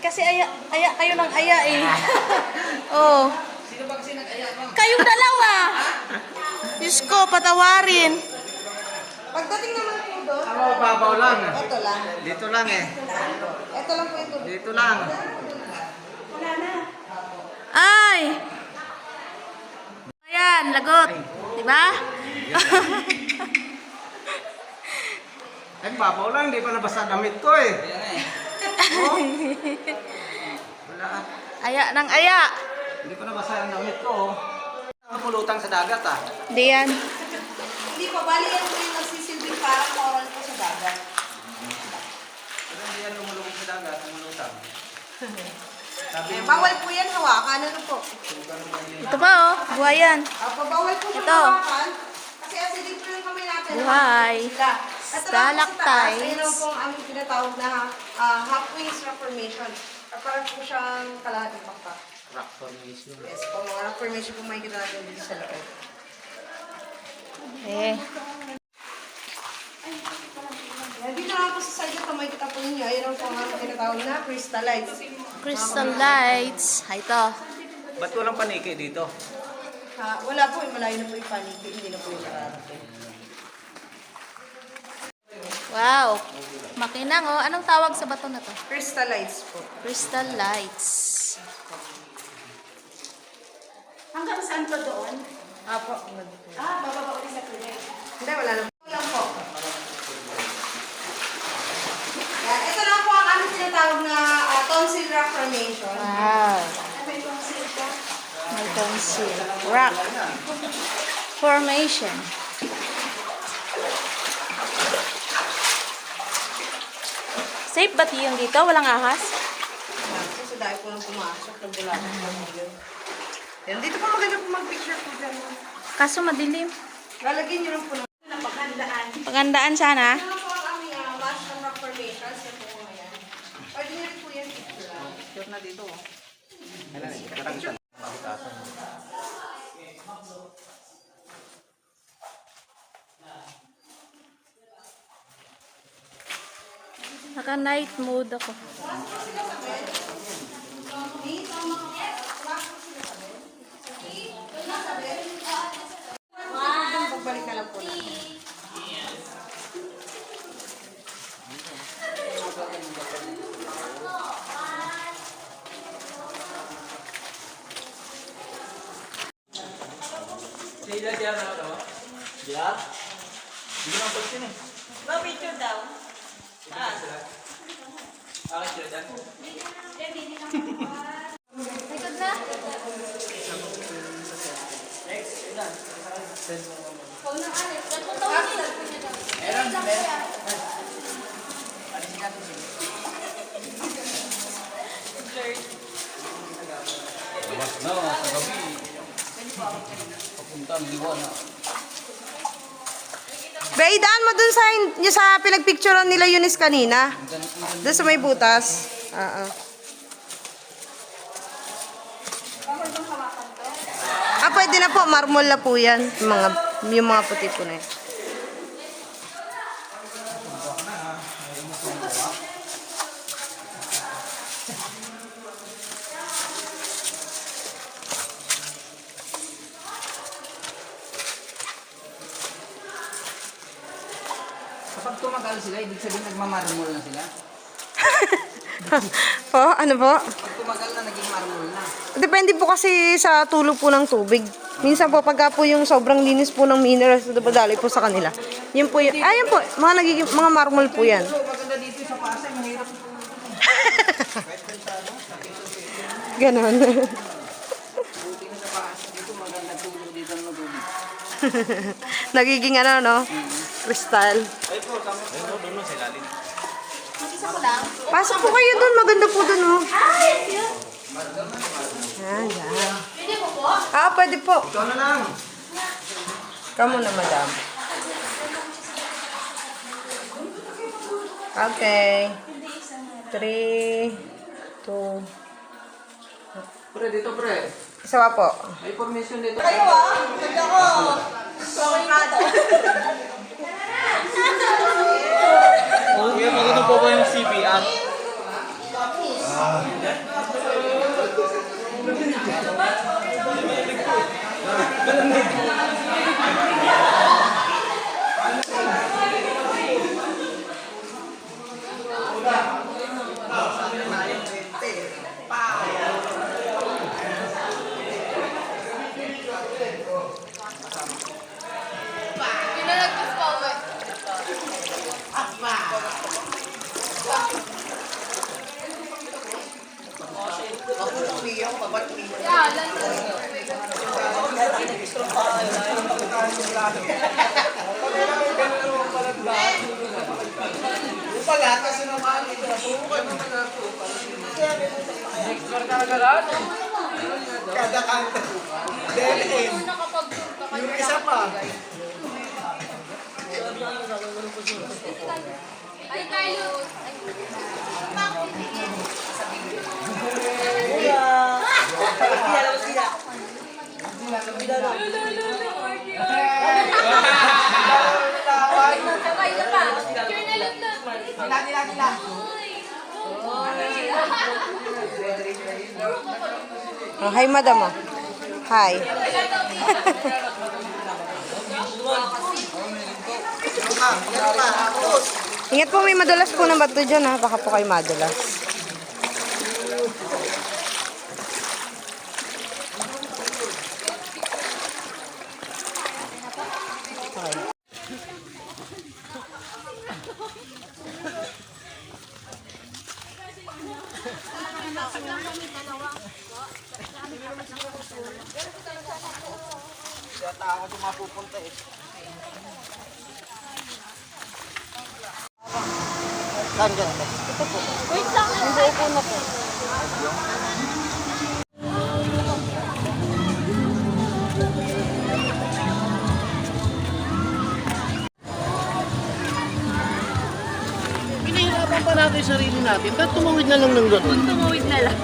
kasi kayo ng aya eh. Oh. Sino ba kasi nag-aya, ma'am? Kayong dalawa. Diyos ko, patawarin. Pagdating naman po doon, Ako, babaw lang. ito lang. Dito lang eh. Ito lang po ito. Dito lang. Wala na. Ay! Ayan, lagot. Diba? Ay, babaw lang. Hindi pa nabasa damit ko eh. Oh. Wala. Aya ng aya. Hindi pa nabasa ang damit ko. Ang pulutang sa dagat ah. Hindi yan. Hindi po, bali yan po yung nagsisilbing parang coral po sa dagat. Pero hindi yan lumulubog sa dagat. Lumulutang. Bawal po yan hawakan. Ano po? Ito pa oh, buhay yan. Bawal po siya Ito. hawakan. Kasi acidic po yung kamay natin. Buhay. Sila. Ito lang po sa taas. Stalactites. Ayun lang po ang aming tinatawag na half wings rock formation. Parang po siyang kalahating pakpak. Rock formation. Yes po, mga rock formation po makikita natin dito sa loob. Eh. Dito naman po sa side ito, makikita po ninyo. Ayun lang po ang aming tinatawag na crystallites. Crystal lights. Ito. Ba't walang paniki dito? Wala po, malayo na po yung paniki. Hindi na po yung nakarating. Wow. Makinang oh. Anong tawag sa bato na to? Crystallites po. Crystal lights. Hanggang saan pa doon? Apo. Bababa ulit sa clinic. Hindi, wala na po. Lang po. Yan. Ito lang po ang aming tinatawag na tonsil rock formation. Wow. May tonsil ka? May tonsil. Rock. Formation. Safe ba yung dito? Walang ahas? Kasi dahil po nang pumasok, nagbulakan po yun. Yan, dito po maganda po mag-picture po dyan. Kaso madilim. Lalagyan nyo lang po ng... Napaghandaan. Pagandaan sana. Ito lang po ang aming mushroom rock formations. Yan po mga yan. Pwede nyo rin po yan picture lang. Sure na dito. Kailan eh. Parang ito. Makitasan. Naka-night mode ako. Pagbalik na lang po natin. Sila dyan ako. Diyan? Hindi naman pagsin eh. No picture daw. Bakit sila dyan? Likod na. No, sa gabi. Papunta ang liwan na. Baidaan mo dun sa pinagpicturean nila Eunice kanina. Doon sa may butas. Pwede na po. Marmol na po yan. Yung mga puti po na yan. Kapag tumagal sila, ibig sabihin nagmamarmol na sila. Po? Ano po? Pag tumagal na, naging marmol na. Depende po kasi sa tulo po ng tubig. Minsan po, pagka po yung sobrang linis po ng minerals na padali po sa kanila. Yun po yun. Yan po. Mga marmol po yan. So, maganda dito sa Pasay, mahirap. Ganon. Buti na sa Pasay, dito maganda tulog dito ng tubig. Nagiging ano, no? Kristal. Ay po, tama. Ay po, doon sa ilalim. Mag-isa ko lang. Pasok po kayo doon. Maganda po doon, oh. Ay, yun. Yan. Pwede mo po? Pwede po. Ikaw na lang. Kamu na, madam. Okay. 3, 2. Pre, dito pre. Isa pa po. May formation dito. Kayo ganda ko. Oh, yeah, maganda po ba yung CPR? Pinalagpas pa uwi. Yeah, Kada kanta. Dead end. Yung isa pa. Ay, tayo. Sabay na pa. Sure na lang to. Oh, hi, madam. Oh. Hi. Ingat po, may madulas po ng bato dyan, ha? Baka po kayo madulas. Okay. Yata ako tumapupunta eh. Saan ka? Ito po. Wait lang. Hindi po na po. Pinahirapan pa natin yung sarili natin. Ba't tumawid na lang ng gano'n? Tumawid na lang.